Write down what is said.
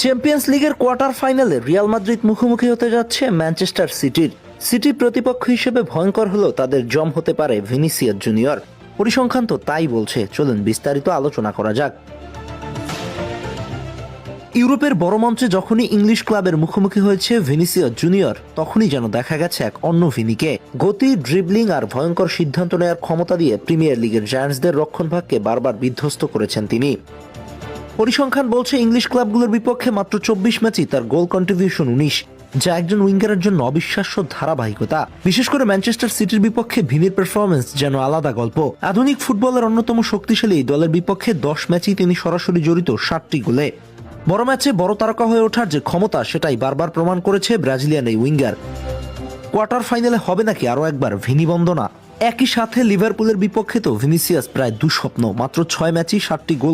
Champions লিগের quarter ফাইনালে Real Madrid মুখোমুখি হতে যাচ্ছে ম্যানচেস্টার সিটির। সিটির প্রতিপক্ষ হিসেবে ভয়ঙ্কর হলেও তাদের জম হতে পারে ভিনিসিয়াস জুনিয়র। পরিসংখ্যান তো তাই বলছে, চলুন বিস্তারিত আলোচনা করা যাক। ইউরোপের বড় মঞ্চে যখনই ইংলিশ ক্লাবের মুখোমুখি হয়েছে ভিনিসিয়াস জুনিয়র, তখনই যেন দেখা গেছে এক অন্য ভিনিকে। গতি, ড্রিবলিং আর ভয়ঙ্কর সিদ্ধান্ত নেওয়ার ক্ষমতা দিয়ে প্রিমিয়ার লিগের জায়ান্টসদের রক্ষণভাগকে বারবার বিধ্বস্ত করেছেন তিনি। পরিসংখ্যান বলছে ইংলিশ ক্লাবগুলোর বিপক্ষে মাত্র 24 ম্যাচেই তার গোল কন্ট্রিবিউশন 19, যা একজন উইঙ্গারের জন্য অবিশ্বাস্য ধারাবাহিকতা। বিশেষ করে ম্যানচেস্টার সিটির বিপক্ষে ভিনির পারফরমেন্স যেন আলাদা গল্প। আধুনিক ফুটবলের অন্যতম শক্তিশালী এই দলের বিপক্ষে 10 ম্যাচেই তিনি সরাসরি জড়িত 7টি গোলে। বড় ম্যাচে বড় তারকা হয়ে ওঠার যে ক্ষমতা, সেটাই বারবার প্রমাণ করেছে ব্রাজিলিয়ান এই উইঙ্গার। কোয়ার্টার ফাইনালে হবে নাকি আরও একবার ভিনি বন্দনা? একই সাথে লিভারপুলের বিপক্ষে তো ভিনিসিয়াস প্রায় দুঃস্বপ্ন। মাত্র 6 ম্যাচেই 7টি গোল